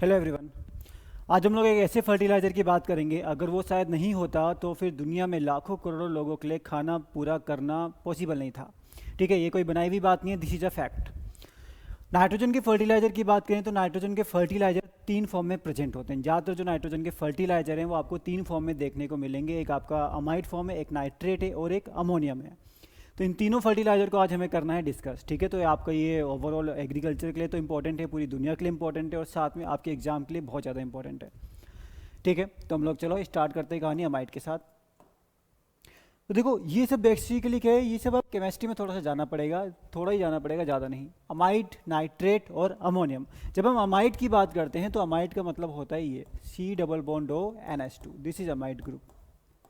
Hello everyone. आज हम लोग एक ऐसे फर्टिलाइज़र की बात करेंगे, अगर वो शायद नहीं होता तो फिर दुनिया में लाखों करोड़ों लोगों के लिए खाना पूरा करना पॉसिबल नहीं था। ठीक है, ये कोई बनाई हुई बात नहीं है, this is a fact. Nitrogen के फर्टिलाइज़र की बात करें तो नाइट्रोजन के फर्टिलाइज़र तीन फॉर्म में प्रेजेंट होते हैं। ज़्यादातर जो नाइट्रोजन के फर्टिलाइज़र हैं वो आपको तीन फॉर्म में देखने को मिलेंगे, एक आपका अमाइड फॉर्म है, एक नाइट्रेट है और एक अमोनियम है। तो इन तीनों फर्टिलाइजर को आज हमें करना है डिस्कस। ठीक है, तो ये आपका ये ओवरऑल एग्रीकल्चर के लिए तो इंपॉर्टेंट है, पूरी दुनिया के लिए इंपॉर्टेंट है और साथ में आपके एग्जाम के लिए बहुत ज़्यादा इंपॉर्टेंट है। ठीक है, तो हम लोग चलो स्टार्ट करते हैं कहानी अमाइड के साथ। तो देखो ये सब बेसिकली क्या है, ये सब आप केमिस्ट्री में थोड़ा सा जाना पड़ेगा, थोड़ा ही जाना पड़ेगा, ज़्यादा नहीं। अमाइड, नाइट्रेट और अमोनियम। जब हम अमाइड की बात करते हैं तो अमाइड का मतलब होता है ये C+O NH2, this is amide group.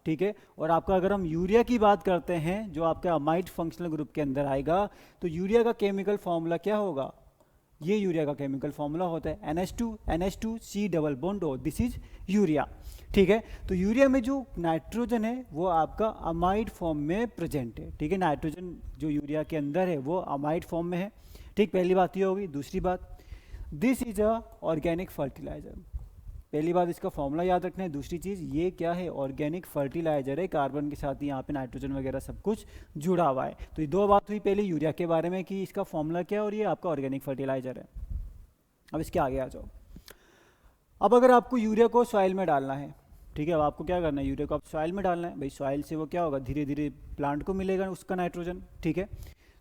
ठीक है, और आपका अगर हम यूरिया की बात करते हैं जो आपका अमाइड फंक्शनल ग्रुप के अंदर आएगा, तो यूरिया का केमिकल फॉर्मूला क्या होगा, ये यूरिया का केमिकल फॉर्मूला होता है NH2 C+O, this is urea. ठीक है, तो यूरिया में जो नाइट्रोजन है वो आपका अमाइड फॉर्म में प्रेजेंट है। ठीक है, नाइट्रोजन जो यूरिया के अंदर है वो अमाइड फॉर्म में है। ठीक, पहली बात ये होगी। दूसरी बात, this is a organic fertiliser. पहली बात इसका फॉर्मूला याद रखना है। दूसरी चीज़, ये क्या है, ऑर्गेनिक फर्टिलाइजर है, कार्बन के साथ यहाँ पे नाइट्रोजन वगैरह सब कुछ जुड़ा हुआ है। तो ये दो बात हुई पहले यूरिया के बारे में कि इसका फॉर्मूला क्या है और ये आपका ऑर्गेनिक फर्टिलाइजर है। अब इसके आगे आ जाओ। अब अगर आपको यूरिया को सॉइल में डालना है, ठीक है, अब आपको क्या करना है, यूरिया को आप सॉइल में डालना है। भाई सॉइल से वो क्या होगा, धीरे धीरे प्लांट को मिलेगा उसका नाइट्रोजन। ठीक है,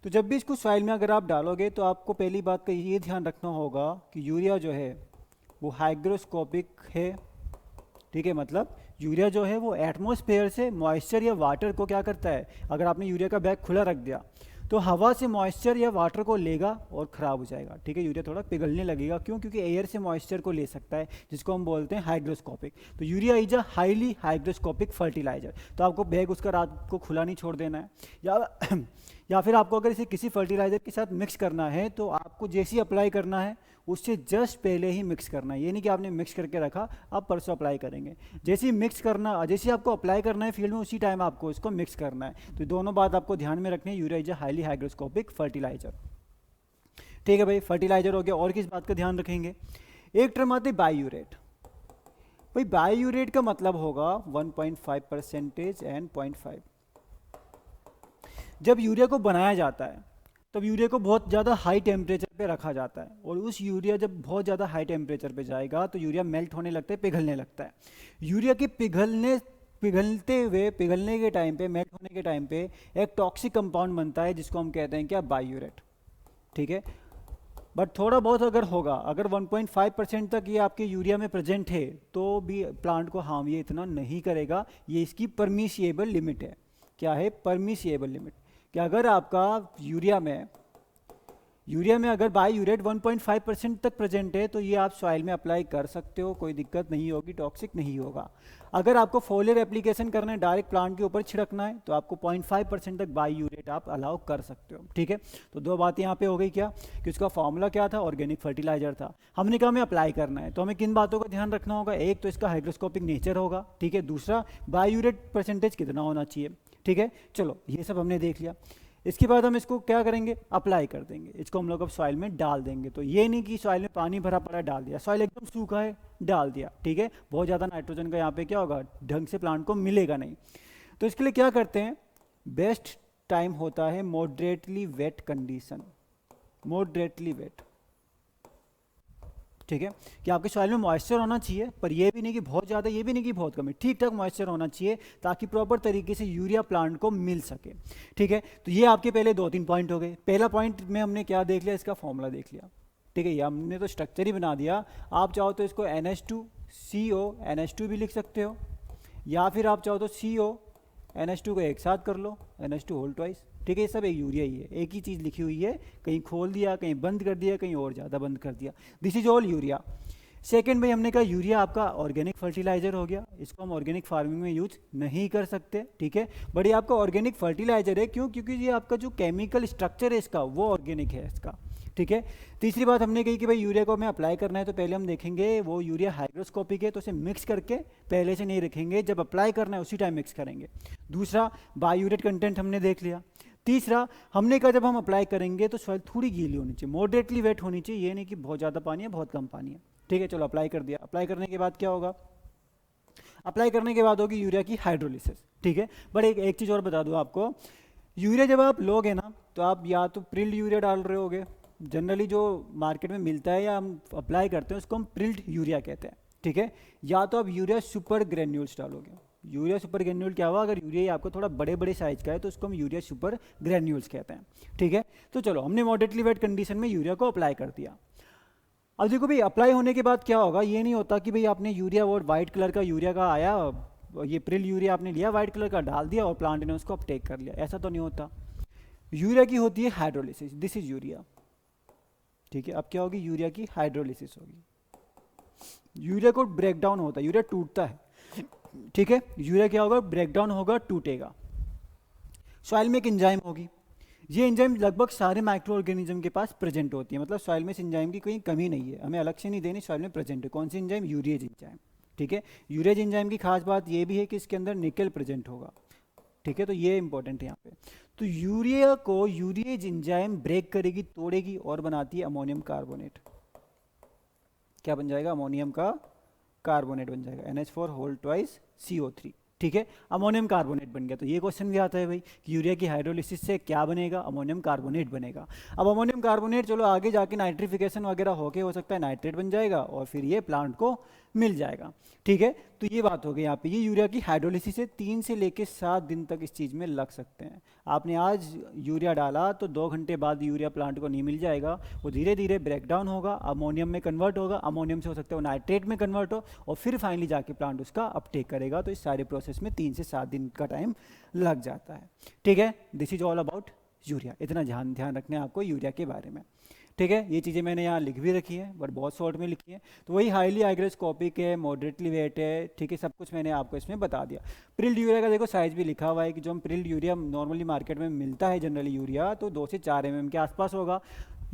तो जब भी इसको सॉइल में अगर आप डालोगे तो आपको पहली बात का ये ध्यान रखना होगा कि यूरिया जो है वो हाइग्रोस्कोपिक है। ठीक है, मतलब यूरिया जो है वो एटमॉस्फेयर से मॉइस्चर या वाटर को क्या करता है, अगर आपने यूरिया का बैग खुला रख दिया तो हवा से मॉइस्चर या वाटर को लेगा और ख़राब हो जाएगा। ठीक है, यूरिया थोड़ा पिघलने लगेगा, क्यों, क्योंकि एयर से मॉइस्चर को ले सकता है, जिसको हम बोलते हैं हाइग्रोस्कोपिक। तो urea is a highly hygroscopic fertiliser. तो आपको बैग उसका रात को खुला नहीं छोड़ देना है, या फिर आपको अगर इसे किसी फर्टिलाइजर के साथ मिक्स करना है तो आपको जैसे ही अप्लाई करना है उससे जस्ट पहले ही मिक्स करना है। ये नहीं कि आपने मिक्स करके रखा अब परसों अप्लाई करेंगे, जैसे ही मिक्स करना, जैसे ही आपको अप्लाई करना है फील्ड में उसी टाइम आपको इसको मिक्स करना है। तो दोनों बात आपको ध्यान में रखनी है। Urea is a highly hygroscopic fertiliser. ठीक है भाई, फर्टिलाइजर हो गया। और किस बात का ध्यान रखेंगे, एक टर्म आती है बायूरेट। भाई बायूरेट का मतलब होगा 1.5% एंड 0.5। जब यूरिया को बनाया जाता है तब यूरिया को बहुत ज़्यादा हाई टेम्परेचर पे रखा जाता है, और उस यूरिया जब बहुत ज़्यादा हाई टेम्परेचर पे जाएगा तो यूरिया मेल्ट होने लगता है, पिघलने लगता है। यूरिया के पिघलने के टाइम पे, मेल्ट होने के टाइम पे एक टॉक्सिक कंपाउंड बनता है जिसको हम कहते हैं क्या, बायूरेट। ठीक है, बट थोड़ा बहुत अगर होगा, अगर 1.5% तक ये आपके यूरिया में प्रेजेंट है तो भी प्लांट को हार्म ये इतना नहीं करेगा। ये इसकी परमिसिएबल लिमिट है। क्या है, परमिसिएबल लिमिट। कि अगर आपका यूरिया में अगर बायूरेट 1.5% तक प्रेजेंट है तो ये आप सॉइल में अप्लाई कर सकते हो, कोई दिक्कत नहीं होगी, टॉक्सिक नहीं होगा। अगर आपको फोलियर एप्लीकेशन करना है, डायरेक्ट प्लांट के ऊपर छिड़कना है, तो आपको 0.5% तक बायूरेट आप अलाउ कर सकते हो। ठीक है, तो दो बातें यहाँ पे हो गई। क्या कि उसका फॉर्मूला क्या था, ऑर्गेनिक फर्टिलाइजर था। हमने कहा हमें अप्लाई करना है तो हमें किन बातों का ध्यान रखना होगा, एक तो इसका हाइड्रोस्कोपिक नेचर होगा। ठीक है, दूसरा बायूरेट परसेंटेज कितना होना चाहिए। ठीक है, चलो ये सब हमने देख लिया। इसके बाद हम इसको क्या करेंगे, अप्लाई कर देंगे। इसको हम लोग अब सॉइल में डाल देंगे। तो ये नहीं कि सॉइल में पानी भरा पड़ा डाल दिया, सॉइल एकदम सूखा है डाल दिया। ठीक है, बहुत ज़्यादा नाइट्रोजन का यहाँ पे क्या होगा, ढंग से प्लांट को मिलेगा नहीं। तो इसके लिए क्या करते हैं, बेस्ट टाइम होता है moderately wet condition, moderately wet. ठीक है, कि आपके सॉइल में मॉइस्चर होना चाहिए, पर ये भी नहीं कि बहुत ज़्यादा, ये भी नहीं कि बहुत कम है, ठीक ठाक मॉइस्चर होना चाहिए ताकि प्रॉपर तरीके से यूरिया प्लांट को मिल सके। ठीक है, तो ये आपके पहले 2-3 पॉइंट हो गए। पहला पॉइंट में हमने क्या देख लिया, इसका फॉर्मूला देख लिया। ठीक है, ये हमने तो स्ट्रक्चर ही बना दिया। आप चाहो तो इसको NH2CO NH2 भी लिख सकते हो, या फिर आप चाहो तो CO NH2 को एक साथ कर लो, NH2 होल ट्वाइस। ठीक है, ये सब एक यूरिया ही है, एक ही चीज़ लिखी हुई है, कहीं खोल दिया, कहीं बंद कर दिया, कहीं और ज़्यादा बंद कर दिया, this is all urea. Second में हमने कहा यूरिया आपका ऑर्गेनिक फर्टिलाइजर हो गया, इसको हम ऑर्गेनिक फार्मिंग में यूज नहीं कर सकते। ठीक है, बट ये आपका ऑर्गेनिक फर्टिलाइजर है, क्यों, क्योंकि ये आपका जो केमिकल स्ट्रक्चर है इसका वो ऑर्गेनिक है इसका। ठीक है, तीसरी बात हमने कही कि भाई यूरिया को हमें अप्लाई करना है तो पहले हम देखेंगे वो यूरिया हाइग्रोस्कोपिक है तो उसे मिक्स करके पहले से नहीं रखेंगे, जब अप्लाई करना है उसी टाइम मिक्स करेंगे। दूसरा, बायूरेट कंटेंट हमने देख लिया। तीसरा, हमने कहा जब हम अप्लाई करेंगे तो सॉइल थोड़ी गीली होनी चाहिए, मॉडरेटली वेट होनी चाहिए, ये नहीं कि बहुत ज़्यादा पानी है बहुत कम पानी है। ठीक है, चलो अप्लाई कर दिया। अप्लाई करने के बाद क्या होगा, अप्लाई करने के बाद होगी यूरिया की हाइड्रोलिसिस। ठीक है, बट एक चीज़ और बता दूँ आपको, यूरिया जब आप लोगे ना तो आप या तो प्रिल्ड यूरिया डाल रहे होगे, जनरली जो मार्केट में मिलता है या हम अप्लाई करते हैं उसको हम प्रिल्ड यूरिया कहते हैं। ठीक है, या तो आप यूरिया सुपर ग्रेन्यूल्स डालोगे। यूरिया सुपर ग्रेन्यूल क्या हुआ, अगर यूरिया आपको थोड़ा बड़े बड़े साइज का है तो उसको हम यूरिया सुपर ग्रेन्यूल्स कहते हैं। ठीक है, तो चलो हमने मॉडरेटली वेट कंडीशन में यूरिया को अप्लाई कर दिया। अब देखो भाई, अप्लाई होने के बाद क्या होगा, ये नहीं होता कि भाई आपने यूरिया और वाइट कलर का यूरिया का आया, ये प्रिल यूरिया आपने लिया वाइट कलर का डाल दिया और प्लांट ने उसको अपटेक कर लिया, ऐसा तो नहीं होता। यूरिया की होती है हाइड्रोलिसिस, दिस इज यूरिया। ठीक है, अब क्या होगी, यूरिया की हाइड्रोलिसिस होगी। यूरिया को ब्रेक डाउन होता है, यूरिया टूटता है। ठीक है, यूरिया क्या होगा, ब्रेक डाउन होगा, टूटेगा। सॉइल में एक एंजाइम होगी, ये एंजाइम लगभग सारे माइक्रो ऑर्गेनिज्म के पास प्रेजेंट होती है, मतलब सॉइल में इस एंजाइम की कोई कमी नहीं है, हमें अलग से नहीं देनी, सॉइल में प्रेजेंट है। कौन सी एंजाइम, यूरिएज एंजाइम। ठीक है, यूरिएज एंजाइम की खास बात ये भी है कि इसके अंदर निकल प्रेजेंट होगा। ठीक है, तो ये इंपॉर्टेंट है यहाँ पे। तो यूरिया को यूरिएज एंजाइम ब्रेक करेगी, तोड़ेगी और बनाती है अमोनियम कार्बोनेट। क्या बन जाएगा, अमोनियम का कार्बोनेट बन जाएगा, NH4 होल ट्वाइस CO3। ठीक है, अमोनियम कार्बोनेट बन गया। तो ये क्वेश्चन भी आता है भाई कि यूरिया की हाइड्रोलिसिस से क्या बनेगा, अमोनियम कार्बोनेट बनेगा। अब अमोनियम कार्बोनेट चलो आगे जाके नाइट्रिफिकेशन वगैरह होके हो सकता है नाइट्रेट बन जाएगा और फिर ये प्लांट को मिल जाएगा। ठीक है, तो ये बात हो गई यहाँ पे। ये यूरिया की हाइड्रोलिसिस से 3 से लेकर 7 दिन तक इस चीज़ में लग सकते हैं। आपने आज यूरिया डाला तो 2 घंटे बाद यूरिया प्लांट को नहीं मिल जाएगा, वो धीरे धीरे ब्रेक डाउन होगा, अमोनियम में कन्वर्ट होगा, अमोनियम से हो सकता है वो नाइट्रेट में कन्वर्ट हो और फिर फाइनली जाके प्लांट उसका अपटेक करेगा। तो इस सारे प्रोसेस में 3 से 7 दिन का टाइम लग जाता है। ठीक है, this is all about urea. इतना ध्यान रखना है आपको यूरिया के बारे में। ठीक है, ये चीज़ें मैंने यहाँ लिख भी रखी है बट बहुत शॉर्ट में लिखी है। तो वही हाईली हाइग्रोस्कोपिक है, मॉडरेटली वेट है। ठीक है, सब कुछ मैंने आपको इसमें बता दिया। प्रिल्ड यूरिया का देखो साइज भी लिखा हुआ है कि जो हम प्रिल्ड यूरिया नॉर्मली मार्केट में मिलता है जनरली यूरिया, तो 2 से 4 mm के आसपास होगा।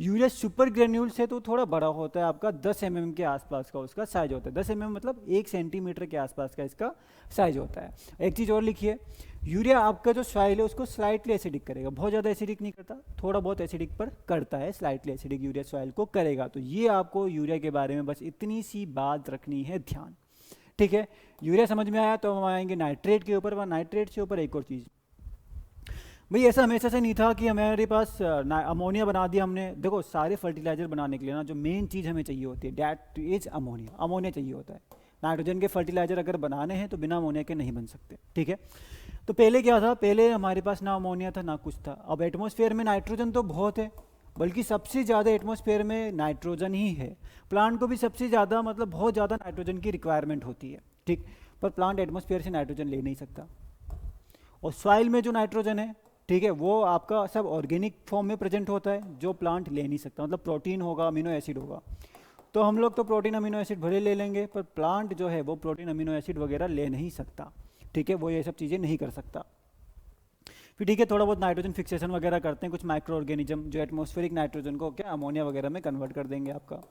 यूरिया सुपर ग्रेन्यूल से तो थोड़ा बड़ा होता है, आपका 10 mm के आसपास का उसका साइज होता है। 10 mm मतलब 1 सेंटीमीटर के आसपास का इसका साइज होता है। एक चीज़ और लिखिए, यूरिया आपका जो सॉइल है उसको स्लाइटली एसिडिक करेगा, बहुत ज़्यादा एसिडिक नहीं करता, थोड़ा बहुत एसिडिक पर करता है, स्लाइटली एसिडिक यूरिया सॉइल को करेगा। तो ये आपको यूरिया के बारे में बस इतनी सी बात रखनी है ध्यान। ठीक है, यूरिया समझ में आया तो हम आएंगे नाइट्रेट के ऊपर। वह नाइट्रेट से ऊपर एक और चीज़, भाई ऐसा हमेशा से नहीं था कि हमारे पास अमोनिया बना दिया हमने। देखो सारे फर्टिलाइजर बनाने के लिए ना जो मेन चीज़ हमें चाहिए होती है डैट इज अमोनिया, अमोनिया चाहिए होता है। नाइट्रोजन के फर्टिलाइजर अगर बनाने हैं तो बिना अमोनिया के नहीं बन सकते। ठीक है, तो पहले क्या था, पहले हमारे पास ना अमोनिया था ना कुछ था। अब एटमॉस्फेयर में नाइट्रोजन तो बहुत है, बल्कि सबसे ज़्यादा एटमॉस्फेयर में नाइट्रोजन ही है। प्लांट को भी सबसे ज़्यादा मतलब बहुत ज़्यादा नाइट्रोजन की रिक्वायरमेंट होती है। ठीक, पर प्लांट एटमॉस्फेयर से नाइट्रोजन ले नहीं सकता। और सॉइल में जो नाइट्रोजन है, ठीक है, वो आपका सब ऑर्गेनिक फॉर्म में प्रेजेंट होता है जो प्लांट ले नहीं सकता, मतलब प्रोटीन होगा, अमीनो एसिड होगा। तो हम लोग तो प्रोटीन अमीनो एसिड भले ले लेंगे, पर प्लांट जो है वो प्रोटीन अमीनो एसिड वगैरह ले नहीं सकता। ठीक है, वो ये सब चीज़ें नहीं कर सकता। फिर ठीक है, थोड़ा बहुत नाइट्रोजन फिक्सेशन वगैरह करते हैं कुछ माइक्रो ऑर्गेनिज्म जो एटमॉस्फेरिक नाइट्रोजन को क्या अमोनिया वगैरह में कन्वर्ट कर देंगे आपका।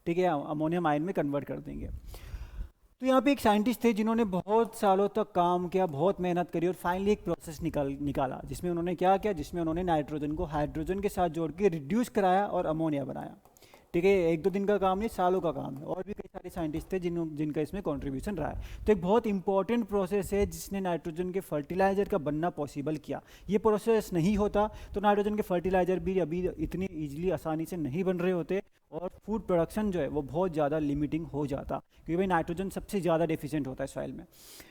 ठीक है, अमोनियम आयन में कन्वर्ट कर देंगे। तो यहाँ पे एक साइंटिस्ट थे जिन्होंने बहुत सालों तक काम किया, बहुत मेहनत करी और फाइनली एक प्रोसेस निकाला जिसमें उन्होंने क्या किया, जिसमें उन्होंने नाइट्रोजन को हाइड्रोजन के साथ जोड़ के रिड्यूस कराया और अमोनिया बनाया। ठीक है, 1-2 दिन का काम नहीं, सालों का काम है। और भी कई सारे साइंटिस्ट थे जिनका इसमें कंट्रीब्यूशन रहा है। तो एक बहुत इंपॉर्टेंट प्रोसेस है जिसने नाइट्रोजन के फर्टिलाइजर का बनना पॉसिबल किया। ये प्रोसेस नहीं होता तो नाइट्रोजन के फर्टिलाइजर भी अभी इतनी ईजिली आसानी से नहीं बन रहे होते और फूड प्रोडक्शन जो है वो बहुत ज़्यादा लिमिटिंग हो जाता, क्योंकि भाई नाइट्रोजन सबसे ज़्यादा डेफिशिएंट होता है सॉइल में।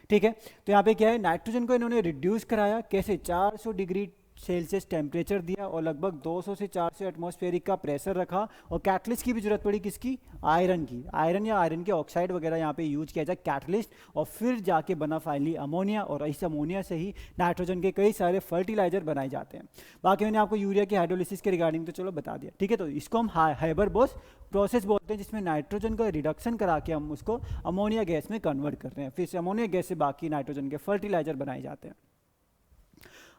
ठीक है, तो यहाँ पे क्या है, नाइट्रोजन को इन्होंने रिड्यूस कराया कैसे, 400 डिग्री सेल्सियस टेम्परेचर दिया और लगभग 200 से 400 एटमॉस्फेरिक का प्रेशर रखा। और कैटलिस्ट की भी जरूरत पड़ी, किसकी, आयरन की, आयरन या आयरन के ऑक्साइड वगैरह यहाँ पे यूज किया जाए कैटलिस्ट। और फिर जाके बना फाइनली अमोनिया, और इस अमोनिया से ही नाइट्रोजन के कई सारे फर्टिलाइजर बनाए जाते हैं। बाकी मैंने आपको यूरिया की हाइड्रोलिसिस के रिगार्डिंग तो चलो बता दिया। ठीक है, तो इसको हम हाइबरबोस प्रोसेस बोलते हैं जिसमें नाइट्रोजन का रिडक्शन करा के हम उसको अमोनिया गैस में कन्वर्ट करते हैं, फिर से अमोनिया गैस से बाकी नाइट्रोजन के फर्टिलाइजर बनाए जाते हैं।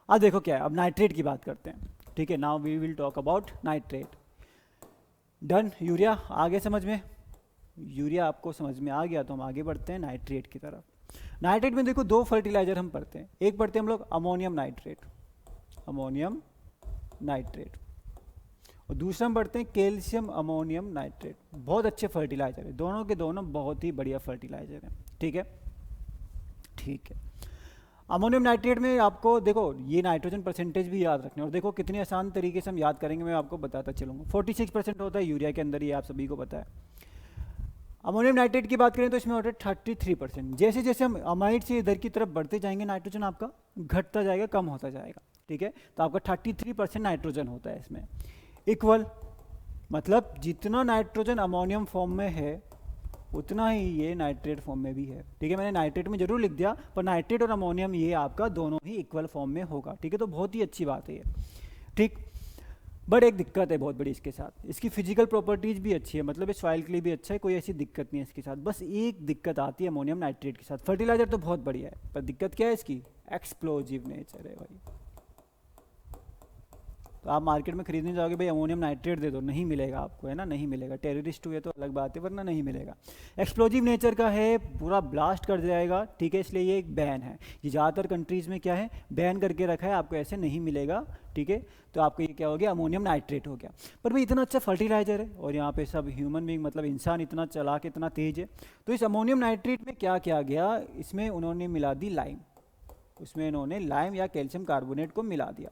अब देखो क्या है, अब नाइट्रेट की बात करते हैं। ठीक है, now we will talk about nitrate. Done, urea आगे समझ में, यूरिया आपको समझ में आ गया तो हम आगे बढ़ते हैं नाइट्रेट की तरफ। नाइट्रेट में देखो 2 फर्टिलाइजर हम पढ़ते हैं, एक पढ़ते हैं हम लोग अमोनियम नाइट्रेट, अमोनियम नाइट्रेट, और दूसरा हम बढ़ते हैं कैल्शियम अमोनियम नाइट्रेट। बहुत अच्छे फर्टिलाइजर है, दोनों के दोनों बहुत ही बढ़िया फर्टिलाइजर हैं। ठीक है, ठीक है। अमोनियम नाइट्रेट में आपको देखो ये नाइट्रोजन परसेंटेज भी याद रखना है, और देखो कितनी आसान तरीके से हम याद करेंगे, मैं आपको बताता चलूँगा। 46% होता है यूरिया के अंदर, ये आप सभी को पता है। अमोनियम नाइट्रेट की बात करें तो इसमें होता है 33%। जैसे जैसे हम अमाइड से इधर की तरफ बढ़ते जाएंगे नाइट्रोजन आपका घटता जाएगा, कम होता जाएगा। ठीक है, तो आपका 33% नाइट्रोजन होता है इसमें। इक्वल मतलब जितना नाइट्रोजन अमोनियम फॉर्म में है उतना ही ये नाइट्रेट फॉर्म में भी है। ठीक है, मैंने नाइट्रेट में जरूर लिख दिया, पर नाइट्रेट और अमोनियम ये आपका दोनों ही इक्वल फॉर्म में होगा। ठीक है, तो बहुत ही अच्छी बात है ये। ठीक, बट एक दिक्कत है बहुत बड़ी इसके साथ, इसकी फिजिकल प्रॉपर्टीज भी अच्छी है, मतलब इस सॉइल के लिए भी अच्छा है, कोई ऐसी दिक्कत नहीं है इसके साथ। बस एक दिक्कत आती है अमोनियम नाइट्रेट के साथ। फर्टिलाइजर तो बहुत बढ़िया है, पर दिक्कत क्या है इसकी? एक्सप्लोजिव नेचर है भाई। तो आप मार्केट में खरीदने जाओगे भाई अमोनियम नाइट्रेट दे दो, नहीं मिलेगा आपको, है ना, नहीं मिलेगा। टेररिस्ट हुए तो अलग बात है, वरना नहीं मिलेगा। एक्सप्लोजिव नेचर का है, पूरा ब्लास्ट कर जाएगा। ठीक है, इसलिए ये एक बैन है। ये ज़्यादातर कंट्रीज़ में क्या है, बैन करके रखा है, आपको ऐसे नहीं मिलेगा। ठीक है, तो आपको ये क्या हो गया, अमोनियम नाइट्रेट हो गया। पर भाई इतना अच्छा फर्टिलाइजर है, और यहाँ पे सब ह्यूमन बींग मतलब इंसान इतना चालाक इतना तेज है, तो इस अमोनियम नाइट्रेट में क्या किया गया, इसमें उन्होंने मिला दी लाइम। उसमें इन्होंने लाइम या कैल्शियम कार्बोनेट को मिला दिया,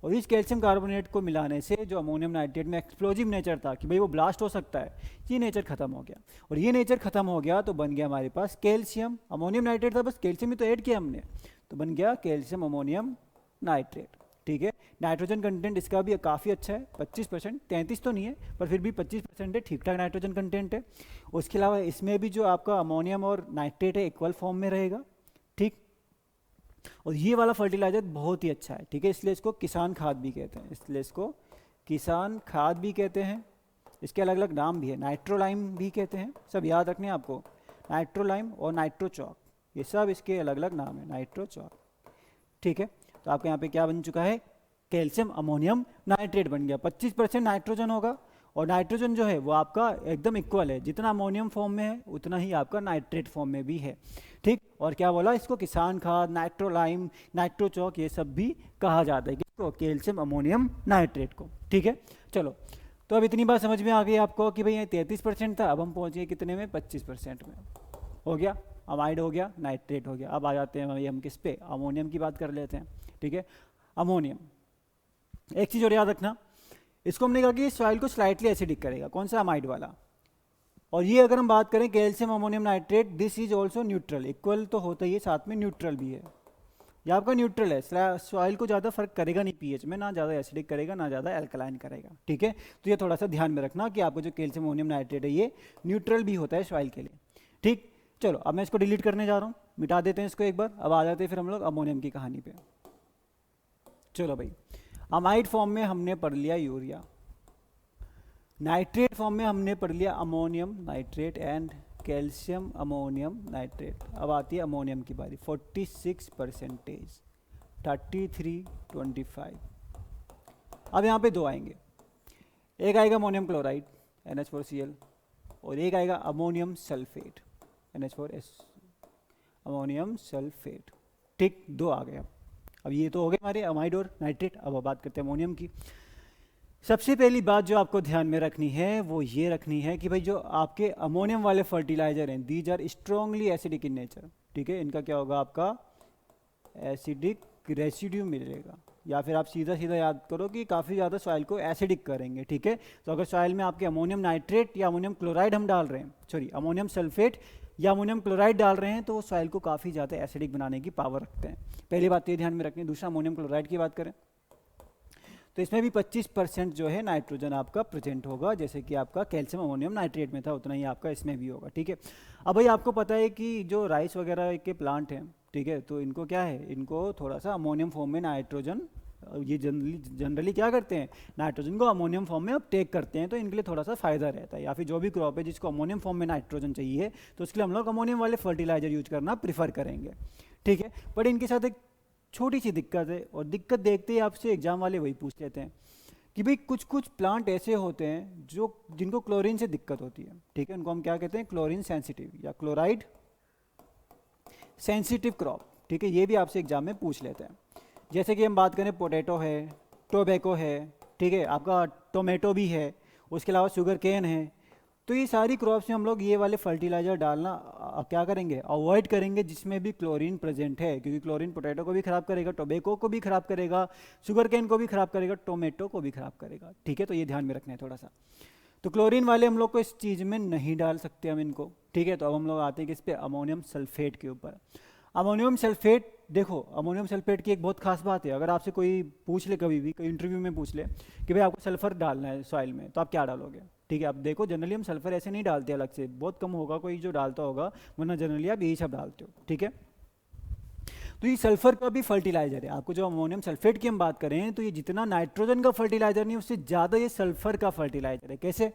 और इस कैल्शियम कार्बोनेट को मिलाने से जो अमोनियम नाइट्रेट में एक्सप्लोजिव नेचर था कि भाई वो ब्लास्ट हो सकता है, ये नेचर खत्म हो गया। और ये नेचर खत्म हो गया तो बन गया हमारे पास कैल्शियम। अमोनियम नाइट्रेट था, बस कैल्शियम ही तो ऐड किया हमने, तो बन गया कैल्शियम अमोनियम नाइट्रेट। ठीक है, नाइट्रोजन कंटेंट इसका भी काफ़ी अच्छा है, 25%, 33 तो नहीं है पर फिर भी 25% है, ठीक ठाक नाइट्रोजन कंटेंट है। उसके अलावा इसमें भी जो आपका अमोनियम और नाइट्रेट है इक्वल फॉर्म में रहेगा। ठीक, और ये वाला फर्टिलाइजर बहुत ही अच्छा है। ठीक है, इसलिए इसको किसान खाद भी कहते हैं, इसलिए इसको किसान खाद भी कहते हैं। इसके अलग अलग नाम भी है, नाइट्रोलाइम भी कहते हैं, सब याद रखने हैं आपको। नाइट्रोलाइम और नाइट्रोचॉक, ये सब इसके अलग अलग नाम है, नाइट्रोचॉक। ठीक है, तो आपके यहाँ पे क्या बन चुका है, कैल्शियम अमोनियम नाइट्रेट बन गया। 25% नाइट्रोजन होगा, और नाइट्रोजन जो है वो आपका एकदम इक्वल है, जितना अमोनियम फॉर्म में है उतना ही आपका नाइट्रेट फॉर्म में भी है। ठीक, और क्या बोला, इसको किसान खाद, नाइट्रोलाइम, नाइट्रोचॉक ये सब भी कहा जाता है, किसको, कैल्शियम अमोनियम नाइट्रेट को। ठीक है, चलो, तो अब इतनी बात समझ में आ गई आपको कि भाई ये 33% था, अब हम पहुँचे कितने में, 25% में। हो गया, अमाइड हो गया, नाइट्रेट हो गया। अब आ जाते हैं भाई हम किस पे, अमोनियम की बात कर लेते हैं। ठीक है, अमोनियम, एक चीज़ और याद रखना, इसको हमने कहा कि सॉइल को स्लाइटली एसिडिक करेगा, कौन सा, अमाइड वाला। और ये अगर हम बात करें calcium ammonium nitrate, this is also neutral, equal तो होता ही है, साथ में न्यूट्रल भी है। ये आपका न्यूट्रल है, सॉइल को ज़्यादा फर्क करेगा नहीं पीएच में, ना ज़्यादा एसिडिक करेगा ना ज़्यादा एल्कलाइन करेगा। ठीक है, तो ये थोड़ा सा ध्यान में रखना कि आपको जो कैल्शियम अमोनियम नाइट्रेट है ये न्यूट्रल भी होता है सॉइल के लिए। ठीक, चलो अब मैं इसको डिलीट करने जा रहा हूँ, मिटा देते हैं इसको एक बार। अब आ जाते हैं फिर हम लोग अमोनियम की कहानी पे। चलो भाई, अमाइड फॉर्म में हमने पढ़ लिया यूरिया, नाइट्रेट फॉर्म में हमने पढ़ लिया ammonium nitrate and calcium ammonium nitrate. अब आती है अमोनियम की बारी, 46%, 33-25। अब यहाँ पे दो आएंगे, एक आएगा अमोनियम क्लोराइड NH4Cl, और एक आएगा ammonium sulphate NH4S, ammonium sulphate. ठीक, दो आ गए। अब ये तो हो गए हमारे अमाइड और नाइट्रेट। अब बात करते हैं अमोनियम की। सबसे पहली बात जो आपको ध्यान में रखनी है वो ये रखनी है कि भाई जो आपके अमोनियम वाले फर्टिलाइजर हैं, these are strongly acidic in nature. ठीक है, इनका क्या होगा, आपका एसिडिक रेसिड्यू मिलेगा, या फिर आप सीधा सीधा याद करो कि काफ़ी ज़्यादा सॉइल को एसिडिक करेंगे। ठीक है, तो अगर सॉइल में आपके अमोनियम नाइट्रेट या अमोनियम क्लोराइड हम डाल रहे हैं, सॉरी अमोनियम सल्फेट या अमोनियम क्लोराइड डाल रहे हैं, तो वो सॉइल को काफ़ी ज़्यादा एसिडिक बनाने की पावर रखते हैं। पहली बात ये ध्यान में रखनी है। दूसरा, अमोनियम क्लोराइड की बात करें तो इसमें भी 25% जो है नाइट्रोजन आपका प्रेजेंट होगा, जैसे कि आपका कैल्शियम अमोनियम नाइट्रेट में था उतना ही आपका इसमें भी होगा। ठीक है, अब भाई आपको पता है कि जो राइस वगैरह के प्लांट हैं, ठीक है, तो इनको क्या है, इनको थोड़ा सा अमोनियम फॉर्म में नाइट्रोजन, ये जनरली क्या करते हैं, नाइट्रोजन को अमोनियम फॉर्म में अपटेक करते हैं, तो इनके लिए थोड़ा सा फायदा रहता है। या फिर जो भी क्रॉप है जिसको अमोनियम फॉर्म में नाइट्रोजन चाहिए, तो उसके लिए हम लोग अमोनियम वाले फर्टिलाइजर यूज करना प्रीफर करेंगे। ठीक है, बट इनके साथ एक छोटी सी दिक्कत है, और दिक्कत देखते ही आपसे एग्जाम वाले वही पूछ लेते हैं कि भाई कुछ कुछ प्लांट ऐसे होते हैं जो जिनको क्लोरीन से दिक्कत होती है। ठीक है, उनको हम क्या कहते हैं, क्लोरीन सेंसिटिव या क्लोराइड सेंसिटिव क्रॉप। ठीक है, ये भी आपसे एग्जाम में पूछ लेते हैं। जैसे कि हम बात करें पोटैटो है, टोबैको है, ठीक है, आपका टोमेटो भी है, उसके अलावा शुगर केन है। तो ये सारी क्रॉप्स में हम लोग ये वाले फर्टिलाइज़र डालना क्या करेंगे, अवॉइड करेंगे जिसमें भी क्लोरीन प्रेजेंट है, क्योंकि क्लोरीन पोटैटो को भी ख़राब करेगा, टोबैको को भी ख़राब करेगा, शुगर केन को भी ख़राब करेगा, टोमेटो को भी ख़राब करेगा। ठीक है, तो ये ध्यान में रखना है थोड़ा सा। तो क्लोरीन वाले हम लोग को इस चीज़ में नहीं डाल सकते हम इनको। ठीक है, तो अब हम लोग आते हैं किस पे, अमोनियम सल्फेट के ऊपर। अमोनियम सल्फेट, देखो अमोनियम सल्फेट की एक बहुत खास बात है, अगर आपसे कोई पूछ ले, कभी भी कोई इंटरव्यू में पूछ ले कि भाई आपको सल्फर डालना है सॉइल में, तो आप क्या डालोगे। ठीक है, आप देखो जनरली हम सल्फर ऐसे नहीं डालते, अलग से बहुत कम होगा कोई जो डालता होगा, वरना जनरली आप यही सब डालते हो। ठीक है, तो ये सल्फर का भी फर्टिलाइजर है। आपको जो अमोनियम सल्फेट की हम बात करें, तो ये जितना नाइट्रोजन का फर्टिलाइजर नहीं, उससे ज़्यादा ये सल्फर का फर्टिलाइजर है। कैसे,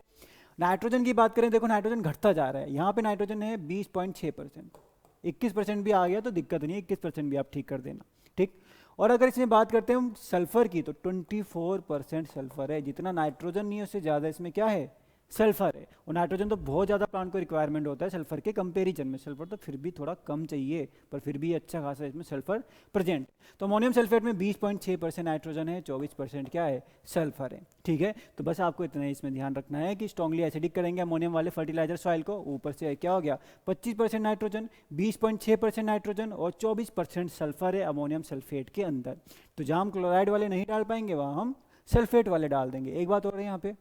नाइट्रोजन की बात करें, देखो नाइट्रोजन घटता जा रहा है, यहाँ पे नाइट्रोजन है 20.6%, 21% भी आ गया तो दिक्कत नहीं है, 21% भी आप ठीक कर देना। ठीक, और अगर इसमें बात करते हैं हम सल्फर की, तो 24% सल्फर है। जितना नाइट्रोजन नहीं है उससे ज़्यादा इसमें क्या है, सल्फर है। और नाइट्रोजन तो बहुत ज़्यादा प्लांट को रिक्वायरमेंट होता है, सल्फर के कंपेरिजन में सल्फर तो फिर भी थोड़ा कम चाहिए, पर फिर भी अच्छा खासा इसमें सल्फर प्रेजेंट। तो अमोनियम सल्फेट में 20.6% नाइट्रोजन है, 24% क्या है, सल्फर है। ठीक है, तो बस आपको इतना ही इसमें ध्यान रखना है कि स्ट्रॉन्गली एसिडिक करेंगे अमोनियम वाले फर्टिलाइजर सॉइल को। ऊपर से क्या हो गया, 25% नाइट्रोजन, 20.6% नाइट्रोजन और 24% सल्फर है अमोनियम सल्फेट के अंदर। तो जहाँ हम क्लोराइड वाले नहीं डाल पाएंगे, वहाँ हम सल्फेट वाले डाल देंगे। एक बात और है, यहाँ पे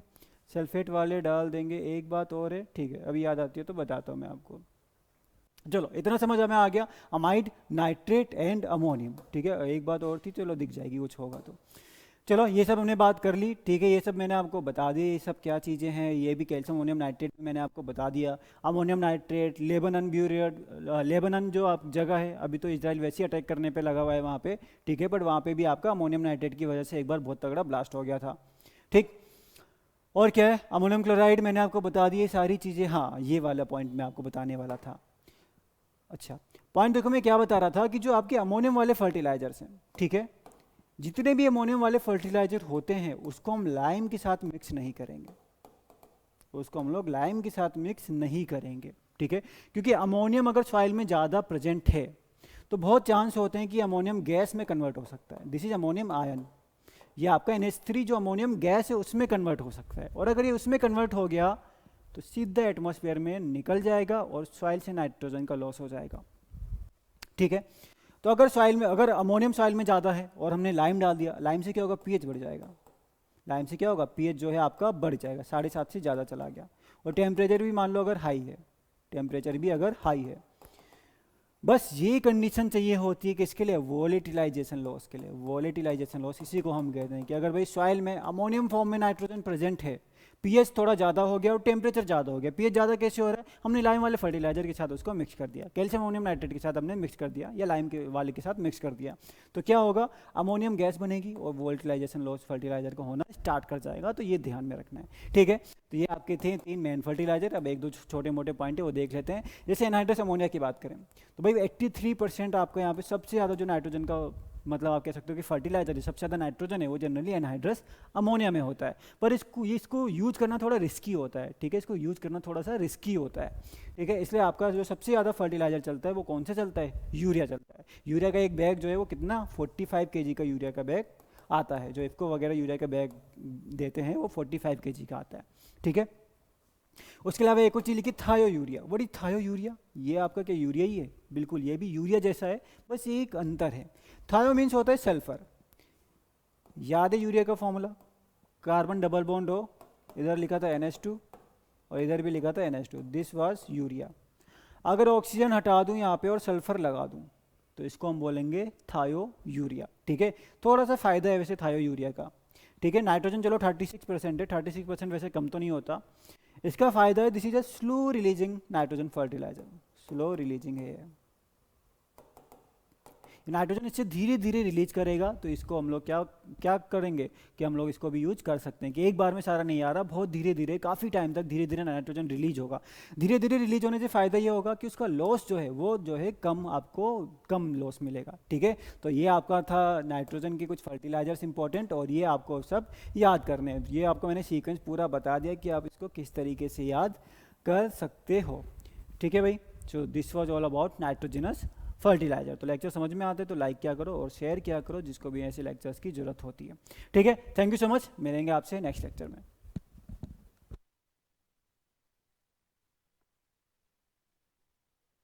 सल्फेट वाले डाल देंगे, एक बात और है। ठीक है, अभी याद आती है तो बताता हूँ मैं आपको। चलो इतना समझ में आ गया, अमाइड, नाइट्रेट एंड अमोनियम। ठीक है, एक बात और थी, चलो दिख जाएगी कुछ होगा तो। चलो ये सब हमने बात कर ली। ठीक है, ये सब मैंने आपको बता दिया, ये सब क्या चीज़ें हैं। ये भी कैल्शियम अमोनियम नाइट्रेट मैंने आपको बता दिया। Ammonium nitrate, Lebanon burette, Lebanon जो आप जगह है, अभी तो इजराइल वैसे ही अटैक करने पे लगा हुआ है वहाँ पे। ठीक है, बट वहाँ पे भी आपका अमोनियम नाइट्रेट की वजह से एक बार बहुत तगड़ा ब्लास्ट हो गया था। ठीक, और क्या है, अमोनियम क्लोराइड मैंने आपको बता दी सारी चीज़ें। हाँ, ये वाला पॉइंट मैं आपको बताने वाला था। अच्छा, पॉइंट देखो मैं क्या बता रहा था कि जो आपके अमोनियम वाले फर्टिलाइजर्स हैं, ठीक है, जितने भी अमोनियम वाले फर्टिलाइजर होते हैं उसको हम लाइम के साथ मिक्स नहीं करेंगे, उसको हम लोग लाइम के साथ मिक्स नहीं करेंगे। ठीक है, क्योंकि अमोनियम अगर सॉइल में ज़्यादा प्रेजेंट है तो बहुत चांस होते हैं कि अमोनियम गैस में कन्वर्ट हो सकता है। दिस इज अमोनियम आयन, ये आपका NH3 जो अमोनियम गैस है उसमें कन्वर्ट हो सकता है, और अगर ये उसमें कन्वर्ट हो गया तो सीधा एटमॉस्फेयर में निकल जाएगा और सॉइल से नाइट्रोजन का लॉस हो जाएगा। ठीक है, तो अगर सॉइल में, अगर अमोनियम सॉइल में ज़्यादा है और हमने लाइम डाल दिया, लाइम से क्या होगा, पीएच बढ़ जाएगा। लाइम से क्या होगा, पीएच जो है आपका बढ़ जाएगा, 7.5 से ज़्यादा चला गया। और टेम्परेचर भी मान लो अगर हाई है, टेम्परेचर भी अगर हाई है, बस ये कंडीशन चाहिए होती है कि इसके लिए वोलेटिलाइजेशन लॉस के लिए। वोलेटिलाइजेशन लॉस इसी को हम कहते हैं कि अगर भाई सॉइल में अमोनियम फॉर्म में नाइट्रोजन प्रेजेंट है, पीएच थोड़ा ज़्यादा हो गया और टेम्परेचर ज़्यादा हो गया। पीएच ज़्यादा कैसे हो रहा है, हमने लाइम वाले फर्टिलाइजर के साथ उसको मिक्स कर दिया, कैल्शियम अमोनियम नाइट्रेट के साथ हमने मिक्स कर दिया, या लाइम के वाले के साथ मिक्स कर दिया, तो क्या होगा, अमोनियम गैस बनेगी और वोलेटिलाइजेशन लॉस फर्टिलाइजर का होना स्टार्ट कर जाएगा। तो ये ध्यान में रखना है। ठीक है, तो ये आपके थे 3 मेन फर्टिलाइजर। अब एक दो छोटे मोटे पॉइंट है वो देख लेते हैं। जैसे एनहाइड्रस अमोनिया की बात करें तो भाई 83% आपको यहाँ पे सबसे ज़्यादा जो नाइट्रोजन का, मतलब आप कह सकते हो कि फर्टिलाइजर है, सबसे ज़्यादा नाइट्रोजन है वो जनरली एनहाइड्रस अमोनिया में होता है। पर इसको यूज़ करना थोड़ा रिस्की होता है। ठीक है, इसको यूज़ करना थोड़ा सा रिस्की होता है। ठीक है, इसलिए आपका जो सबसे ज़्यादा फर्टिलाइजर चलता है वो कौन सा चलता है, यूरिया चलता है। यूरिया का एक बैग जो है वो कितना, 45 kg का यूरिया का बैग आता है। जो इफको वगैरह यूरिया का बैग देते हैं वो 45 kg का आता है। ठीक है, उसके अलावा एक और चीज़ लिखी, थायो यूरिया। वही थायो यूरिया, ये आपका क्या यूरिया ही है, बिल्कुल ये भी यूरिया जैसा है, बस एक अंतर है। थायो मीन्स होता है सल्फर। याद है यूरिया का फॉर्मूला, कार्बन डबल बॉन्ड हो, इधर लिखा था NH2 और इधर भी लिखा था NH2, दिस वाज यूरिया। अगर ऑक्सीजन हटा दूं यहाँ पे और सल्फर लगा दूं तो इसको हम बोलेंगे थायो यूरिया। ठीक है, थोड़ा सा फायदा है वैसे थायो यूरिया का। ठीक है, नाइट्रोजन चलो 36% है, 36% वैसे कम तो नहीं होता। इसका फायदा है, this is a slow releasing nitrogen fertiliser, slow releasing है। नाइट्रोजन इससे धीरे धीरे रिलीज करेगा, तो इसको हम लोग क्या क्या करेंगे कि हम लोग इसको भी यूज कर सकते हैं कि एक बार में सारा नहीं आ रहा, बहुत धीरे धीरे काफ़ी टाइम तक धीरे धीरे नाइट्रोजन रिलीज होगा। धीरे धीरे रिलीज होने से फ़ायदा ये होगा कि उसका लॉस जो है वो जो है कम, आपको कम लॉस मिलेगा। ठीक है, तो ये आपका था नाइट्रोजन के कुछ फर्टिलाइजर्स इंपॉर्टेंट, और ये आपको सब याद करने हैं। ये आपको मैंने सीक्वेंस पूरा बता दिया कि आप इसको किस तरीके से याद कर सकते हो। ठीक है भाई, so this was all about nitrogenous fertiliser. तो लेक्चर समझ में आते तो लाइक क्या करो और शेयर क्या करो जिसको भी ऐसे लेक्चर्स की जरूरत होती है। ठीक है, थैंक यू सो मच, मिलेंगे आपसे नेक्स्ट लेक्चर में।